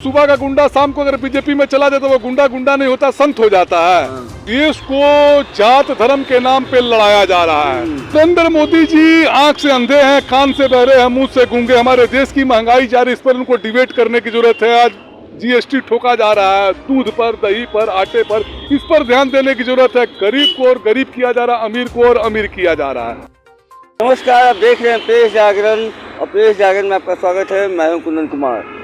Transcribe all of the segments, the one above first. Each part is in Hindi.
सुबह का गुंडा शाम को अगर बीजेपी में चला जाए तो वो गुंडा गुंडा नहीं होता, संत हो जाता है। देश को जात धर्म के नाम पे लड़ाया जा रहा है। नरेंद्र मोदी जी आंख से अंधे हैं, कान से बहरे हैं, मुंह से गूंगे। हमारे देश की महंगाई जा रही, इस पर उनको डिबेट करने की जरूरत है। आज जीएसटी ठोका जा रहा है, दूध पर, दही पर, आटे पर, इस पर ध्यान देने की जरूरत है। गरीब को और गरीब किया जा रहा है, अमीर को और अमीर किया जा रहा है। नमस्कार, आप देख रहे हैं प्रेस जागरण और प्रेस जागरण में आपका स्वागत है। मैं हूं कुंदन कुमार।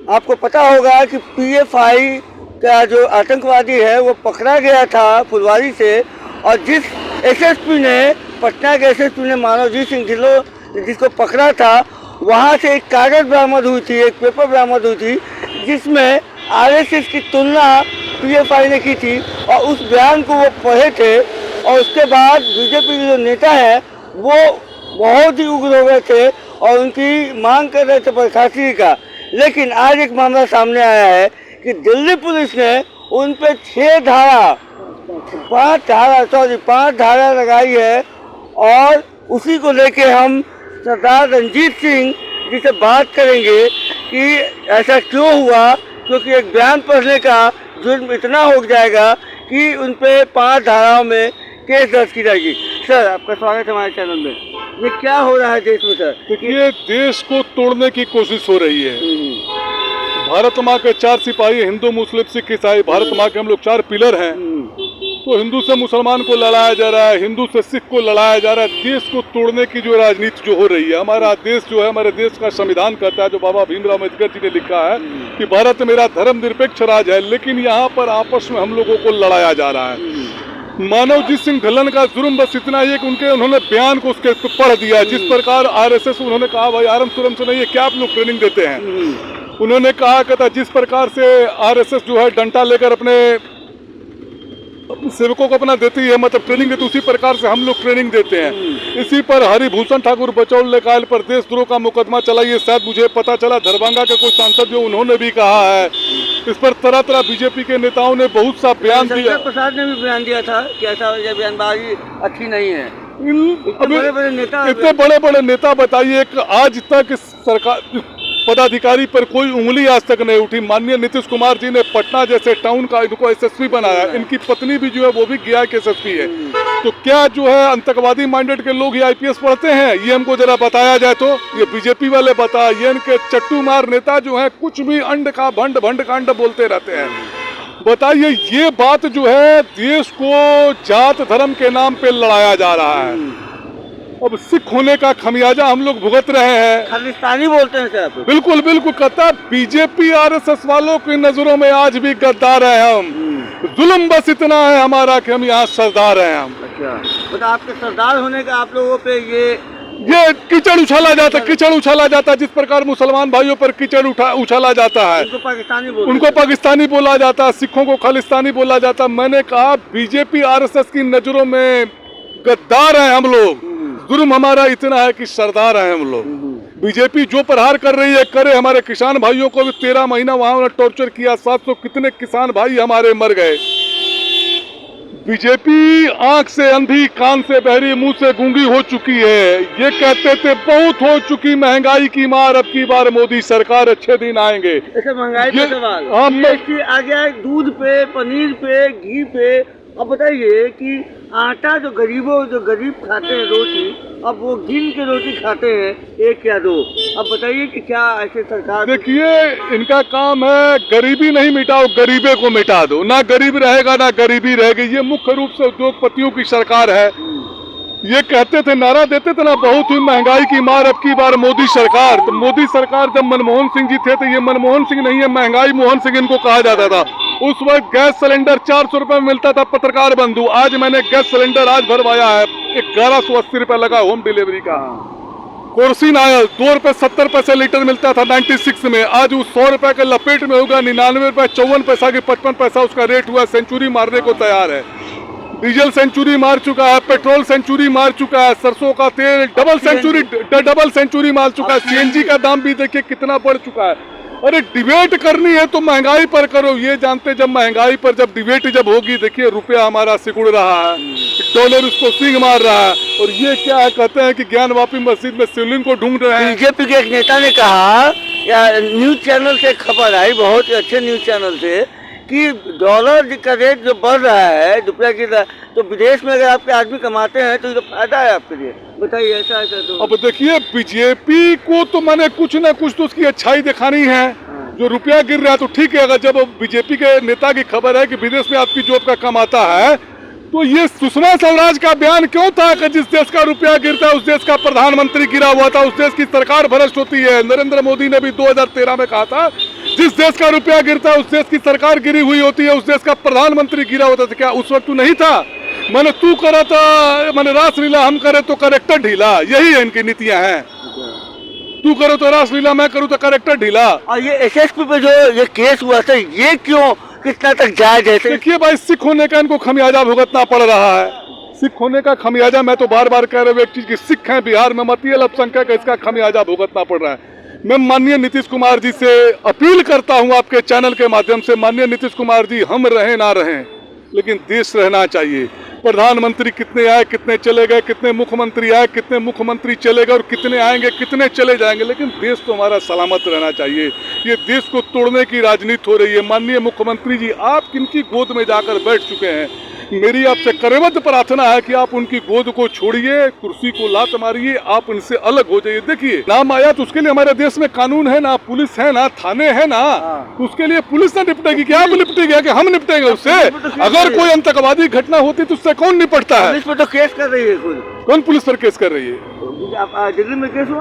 आपको पता होगा कि पीएफआई का जो आतंकवादी है वो पकड़ा गया था फुलवारी से, और जिस एसएसपी ने, पटना के एसएसपी ने मानवजीत सिंह ढिल्लों जिसको पकड़ा था, वहाँ से एक कागज़ बरामद हुई थी, एक पेपर बरामद हुई थी जिसमें आरएसएस की तुलना पीएफआई ने की थी, और उस बयान को वो पढ़े थे। और उसके बाद बीजेपी के जो नेता है वो बहुत ही उग्र हो गए थे और उनकी मांग कर रहे थे बर्खास्तगी का। लेकिन आज एक मामला सामने आया है कि दिल्ली पुलिस ने उन पे 5 धारा लगाई है, और उसी को लेके हम सरदार रणजीत सिंह जी से बात करेंगे कि ऐसा क्यों हुआ, क्योंकि एक बयान पढ़ने का जुर्म इतना हो जाएगा कि उन पे 5 धाराओं में केस दर्ज की जाएगी। सर, आपका स्वागत है हमारे चैनल में। ये क्या हो रहा है देश में सर? देखिए, देश को तोड़ने की कोशिश हो रही है। भारत माँ के 4 सिपाही, हिंदू, मुस्लिम, सिख, ईसाई। भारत माँ के हम लोग 4 पिलर हैं। तो हिंदू से मुसलमान को लड़ाया जा रहा है, हिंदू से सिख को लड़ाया जा रहा है। देश को तोड़ने की जो राजनीति जो हो रही है, हमारा देश जो है, हमारे देश का संविधान कहता है, जो बाबा भीमराव अम्बेडकर जी ने लिखा है कि भारत मेरा धर्मनिरपेक्ष राज्य है, लेकिन यहाँ पर आपस में हम लोगों को लड़ाया जा रहा है। मानवजीत सिंह ढिल्लन का जुर्म बस इतना ही है कि उन्होंने बयान को उसके पढ़ दिया। जिस प्रकार आरएसएस, उन्होंने कहा भाई आराम सुरम से नहीं है, क्या आप लोग ट्रेनिंग देते हैं? उन्होंने कहा कहता जिस प्रकार से आरएसएस जो है डंडा लेकर अपने सेवकों को अपना देती है, मतलब ट्रेनिंग देती, उसी प्रकार से हम लोग ट्रेनिंग देते हैं। इसी पर हरिभूषण ठाकुर बचौल ने कहा पर देशद्रोह का मुकदमा चलाइए। शायद मुझे पता चला दरभंगा के कोई सांसद जो उन्होंने भी कहा है। इस पर तरह तरह बीजेपी के नेताओं ने बहुत सा बयान दिया। प्रसाद ने भी बयान दिया था कि ऐसा बयानबाजी अच्छी नहीं है। इतने बड़े बड़े नेता बताइए, आज तक सरकार पदाधिकारी पर कोई उंगली आज तक नहीं उठी। माननीय नीतीश कुमार जी ने पटना जैसे टाउन का इनको एसएसपी बनाया, इनकी पत्नी भी जो है वो भी गया के एसएसपी है। तो क्या जो है आतंकवादी माइंडेड के लोग ये आईपीएस पढ़ते हैं? ये हमको जरा बताया जाए तो। ये बीजेपी वाले बताया, ये इनके चट्टू मार नेता जो है कुछ भी अंड का भंड भंड कांड बोलते रहते हैं। बताइए, ये बात जो है देश को जात धर्म के नाम पे लड़ाया जा रहा है। अब सिख होने का खमियाजा हम लोग भुगत रहे हैं। खालिस्तानी बोलते हैं सर? बिल्कुल बिल्कुल कहता, बीजेपी आरएसएस वालों की नजरों में आज भी गद्दार हैं हम। जुल्म बस इतना है हमारा कि हम यहाँ सरदार हैं हम। अच्छा, तो आपके सरदार होने का आप लोगों पे ये कीचड़ उछाला जाता, जिस प्रकार मुसलमान भाइयों पर कीचड़ उछाला जाता है, उनको पाकिस्तानी बोला जाता है, सिखों को खालिस्तानी बोला जाता। मैंने कहा बीजेपी आरएसएस की नजरों में गद्दार हैं हम लोग। जुर्म हमारा इतना है कि सरदार हैं हम लोग। बीजेपी जो प्रहार कर रही है करे। हमारे किसान भाइयों को भी 13 महीना वहां टॉर्चर किया, 700 कितने किसान भाई हमारे मर गए। बीजेपी आंख से अंधी, कान से बहरी, मुंह से गूंगी हो चुकी है। ये कहते थे बहुत हो चुकी महंगाई की मार, अब की बार मोदी सरकार, अच्छे दिन आएंगे। महंगाई का सवाल आ गया है, दूध पे, पनीर पे, घी पे। अब बताइए कि आटा जो गरीब खाते हैं रोटी, अब वो गिन के रोटी खाते हैं, 1 या 2। अब बताइए कि क्या ऐसे सरकार? देखिए, इनका काम है गरीबी नहीं मिटाओ, गरीबे को मिटा दो। ना गरीब रहेगा ना गरीबी रहेगी। ये मुख्य रूप से उद्योगपतियों की सरकार है। ये कहते थे, नारा देते थे ना, बहुत ही महंगाई की मार, अब की बार मोदी सरकार। तो मोदी सरकार जब मनमोहन सिंह जी थे तो ये मनमोहन सिंह नहीं है, महंगाई मोहन सिंह इनको कहा जाता था। उस वक्त गैस सिलेंडर 400 रुपए में मिलता था, पत्रकार बंधु। आज मैंने गैस सिलेंडर आज भरवाया है, 1180 रुपए लगा होम डिलीवरी का। केरोसिन ऑयल 2 रुपए 70 पैसे लीटर मिलता था 96 में, आज वो 100 रुपए के लपेट में होगा। 99 रुपए 54 पैसा की 55 पैसा उसका रेट हुआ। सेंचुरी मारने को तैयार है। डीजल सेंचुरी मार चुका है, पेट्रोल सेंचुरी मार चुका है, सरसों का तेल डबल सेंचुरी मार चुका है। सीएनजी का दाम भी देखिए कितना बढ़ चुका है। अरे डिबेट करनी है तो महंगाई पर करो। ये जानते जब महंगाई पर जब डिबेट जब होगी, देखिए रुपया हमारा सिकुड़ रहा है, डॉलर उसको सिंग मार रहा है। और ये क्या है, कहते हैं कि ज्ञान वापी मस्जिद में शिवलिंग को ढूंढ रहे हैं। बीजेपी के एक नेता ने कहा या न्यूज़ चैनल से खबर आई, बहुत ही अच्छे न्यूज़ चैनल से, कि डॉलर का रेट जो बढ़ रहा है, रुपया गिर रहा है, तो विदेश में अगर आपके आदमी कमाते हैं तो ये तो फायदा है आपके लिए। बताइए ऐसा है तो। अब देखिए बीजेपी को तो मैंने कुछ ना कुछ तो उसकी अच्छाई दिखानी है। जो रुपया गिर रहा है तो ठीक है, अगर जब बीजेपी के नेता की खबर है कि विदेश में आपकी जॉब का कमाता है, तो ये सुषमा स्वराज का बयान क्यों था कि जिस देश का रुपया गिरता है उस देश का प्रधानमंत्री गिरा हुआ था, उस देश की सरकार भ्रष्ट होती है। नरेंद्र मोदी ने भी 2013 में कहा था जिस देश का रुपया गिरता है उस देश की सरकार गिरी हुई होती है, उस देश का प्रधानमंत्री गिरा होता था। क्या उस वक्त तू नहीं था? मैंने तू करा था, मैंने रासलीला, हम करे तो करेक्टर ढीला, यही है इनकी नीतियां हैं। तू करो तो रासलीला, मैं करूँ तो करेक्टर ढीला। और ये एसएसपी पे जो ये केस हुआ था, ये क्यों कितना तक जायज है? देखिए भाई, सिख होने का इनको खमियाजा भुगतना पड़ रहा है। सिख होने का खमियाजा, मैं तो बार बार कह रहा हूँ एक चीज की, सिख हैं बिहार में, मतीय अल्पसंख्यक है, इसका खमियाजा भुगतना पड़ रहा है। मैं माननीय नीतीश कुमार जी से अपील करता हूं आपके चैनल के माध्यम से, माननीय नीतीश कुमार जी, हम रहें ना रहें लेकिन देश रहना चाहिए। प्रधानमंत्री कितने आए, कितने चले गए, कितने मुख्यमंत्री आए, कितने मुख्यमंत्री चले गए और कितने आएंगे, कितने चले जाएंगे, लेकिन देश तो हमारा सलामत रहना चाहिए। ये देश को तोड़ने की राजनीति हो रही है। माननीय मुख्यमंत्री जी, आप किनकी गोद में जाकर बैठ चुके हैं? मेरी आपसे करबद्ध प्रार्थना है कि आप उनकी गोद को छोड़िए, कुर्सी को लात मारिए, आप उनसे अलग हो जाइए। देखिए, नाम आया तो उसके लिए हमारे देश में कानून है ना, पुलिस है ना, थाने है ना, तो उसके लिए पुलिस ना निपटेगी क्या? आप निपटेगी कि हम निपटेंगे उससे? अगर कोई आतंकवादी घटना होती तो उससे कौन निपटता है? पुलिस पे तो केस कर रही है। कौन पुलिस पर केस कर रही है? दिल्ली में केस हुआ।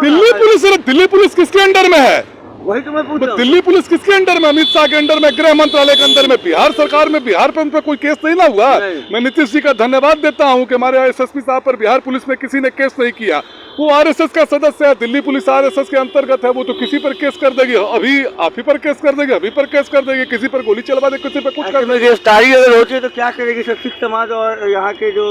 दिल्ली पुलिस किसके अंडर में है? वही तो मैं पूछ रहा हूं। दिल्ली पुलिस किसके अंडर में? अमित शाह के अंडर में, गृह मंत्रालय के अंदर में, बिहार सरकार में। बिहार पे उन पर कोई केस नहीं ना हुआ। मैं नीतीश जी का धन्यवाद देता हूं कि हमारे एसएसपी साहब पर बिहार पुलिस में किसी ने केस नहीं किया। वो आरएसएस का सदस्य है, दिल्ली पुलिस आरएसएस के अंतर्गत है, वो तो किसी पर केस कर देगी। अभी आप ही पर केस कर देगी, अभी पर केस कर देगी, किसी पर गोली चलवा दे, किसी पर कुछ कर देगी। गिरफ्तारी अगर होती है तो क्या करेगी सब सिख समाज और यहाँ के जो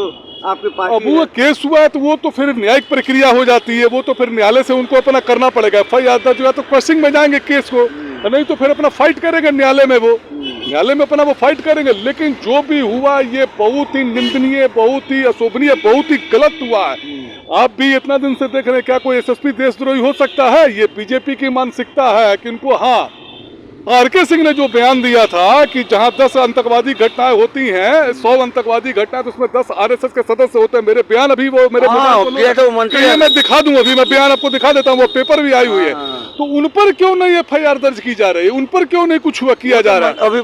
आपके पास? अब वो केस हुआ है तो वो तो फिर न्यायिक प्रक्रिया हो जाती है, वो तो फिर न्यायालय से उनको अपना करना पड़ेगा। एफआईआर दर्ज हुआ तो क्रॉसिंग में जाएंगे केस को, नहीं तो फिर अपना फाइट करेंगे न्यायालय में। वो न्यायालय में अपना वो फाइट करेंगे। लेकिन जो भी हुआ ये बहुत ही निंदनीय, बहुत ही अशोभनीय, बहुत ही गलत हुआ है। आप भी इतना दिन से देख रहे हैं, क्या कोई एसएसपी देशद्रोही हो सकता है? ये बीजेपी की मानसिकता है कि इनको, हाँ, आरके सिंह ने जो बयान दिया था कि जहां 10 आतंकवादी घटनाएं होती हैं, 100 आतंकवादी घटनाएं, तो उसमें 10 आरएसएस के सदस्य होते हैं। मेरे बयान अभी वो मेरे मैं दिखा दूं, अभी मैं बयान आपको दिखा देता हूँ, वो पेपर भी आई हुई है। तो उन पर क्यों नहीं एफआईआर दर्ज की जा रही है? उन पर क्यों नहीं कुछ हुआ किया जा रहा है? अभी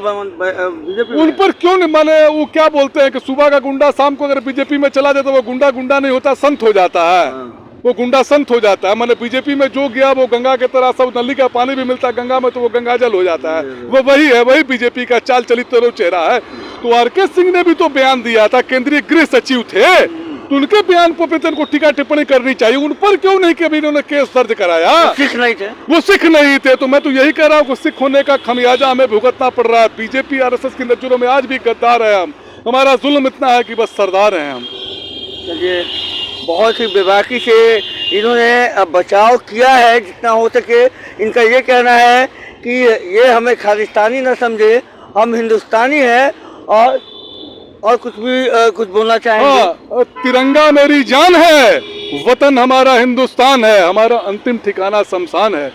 उन पर क्यों नहीं? माने वो क्या बोलते हैं कि सुबह का गुंडा शाम को अगर बीजेपी में चला जाए तो वो गुंडा नहीं होता, संत हो जाता है। वो गुंडा संत हो जाता है। मैंने बीजेपी में जो गया वो गंगा के तरह, सब नली का पानी भी मिलता है गंगा में तो वो गंगाजल हो जाता है। वो वही है, वही बीजेपी का चाल चलित चेहरा है। तो आरके सिंह ने भी तो बयान दिया था, केंद्रीय गृह सचिव थे, तो उनके बयान पर को टीका टिप्पणी करनी चाहिए। उन पर क्यों नहीं कभी इन्होंने केस दर्ज कराया? सिख नहीं थे, वो सिख नहीं थे। तो मैं तो यही कह रहा हूँ कि सिख होने का खमियाजा हमें भुगतना पड़ रहा है। बीजेपी आरएसएस की नजरों में आज भी गद्दार है हम। हमारा जुल्म इतना है कि बस सरदार हैं हम। चलिए, बहुत ही बेबाकी से इन्होंने बचाव किया है जितना हो सके। इनका ये कहना है कि ये हमें खालिस्तानी न समझे, हम हिंदुस्तानी हैं। और कुछ बोलना चाहेंगे? हाँ, तिरंगा मेरी जान है, वतन हमारा हिंदुस्तान है, हमारा अंतिम ठिकाना शमशान है।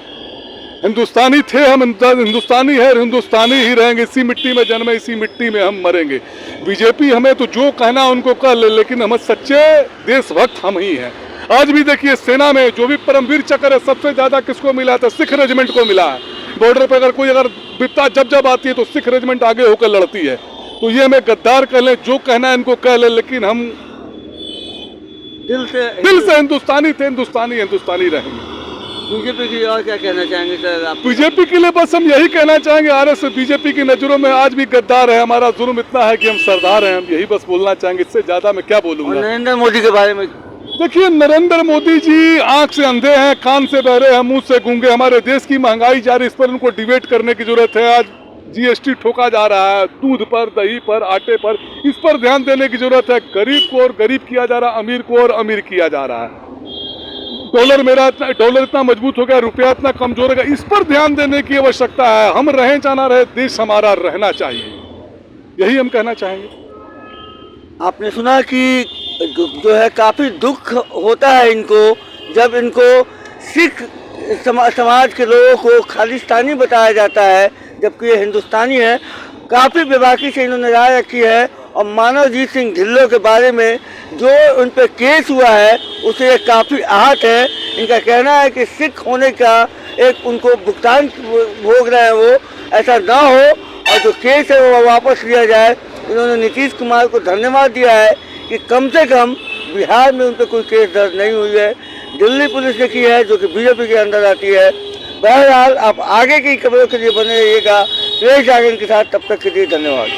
हिंदुस्तानी थे हम, हिंदुस्तानी है, हिंदुस्तानी ही रहेंगे। इसी मिट्टी में जन्मे, इसी मिट्टी में हम मरेंगे। बीजेपी हमें तो जो कहना उनको कह ले, लेकिन हम सच्चे देशभक्त हम ही हैं। आज भी देखिए, सेना में जो भी परमवीर चक्र है सबसे ज्यादा किसको मिला था? सिख रेजिमेंट को मिला है। बॉर्डर पर अगर विपता जब आती है तो सिख रेजिमेंट आगे होकर लड़ती है। तो ये हमें गद्दार कह लें, जो कहना है इनको कह ले, लेकिन हम दिल से हिंदुस्तानी थे, हिंदुस्तानी रहेंगे। बीजेपी की और क्या कहना चाहेंगे सर आप? बीजेपी के लिए बस हम यही कहना चाहेंगे, आरएसएस बीजेपी की नजरों में आज भी गद्दार है। हमारा जुर्म इतना है कि हम सरदार हैं, हम यही बस बोलना चाहेंगे। इससे ज्यादा मैं क्या बोलूंगा। नरेंद्र मोदी के बारे में देखिए, नरेंद्र मोदी जी आंख से अंधे हैं, कान से बहरे हैं, मुंह से गूंगे। हमारे देश की महंगाई जा रही, इस पर उनको डिबेट करने की जरूरत है। आज जीएसटी ठोका जा रहा है, दूध पर, दही पर, आटे पर, इस पर ध्यान देने की जरूरत है। गरीब को और गरीब किया जा रहा है, अमीर को और अमीर किया जा रहा है। डॉलर इतना मजबूत हो गया, रुपया इतना कमजोर हो गया, इस पर ध्यान देने की आवश्यकता है। हम रहें चाहे ना रहे, देश हमारा रहना चाहिए, यही हम कहना चाहेंगे। आपने सुना कि जो है काफी दुख होता है इनको जब इनको सिख समाज के लोगों को खालिस्तानी बताया जाता है, जबकि ये हिंदुस्तानी है। काफ़ी बेबाकी से इन्होंने राय रखी है और मानवजीत सिंह ढिल्लों के बारे में जो उन पर केस हुआ है उसे ये काफ़ी आहत है। इनका कहना है कि सिख होने का एक उनको भुगतान भोग रहे हैं, वो ऐसा ना हो और जो केस है वो वापस लिया जाए। इन्होंने नीतीश कुमार को धन्यवाद दिया है कि कम से कम बिहार में उन पर कोई केस दर्ज नहीं हुई है, दिल्ली पुलिस ने की है जो कि बीजेपी के अंदर आती है। बहरहाल आप आगे की खबरों के लिए बने रहिएगा प्रेस जागरण के साथ। तब तक के लिए धन्यवाद।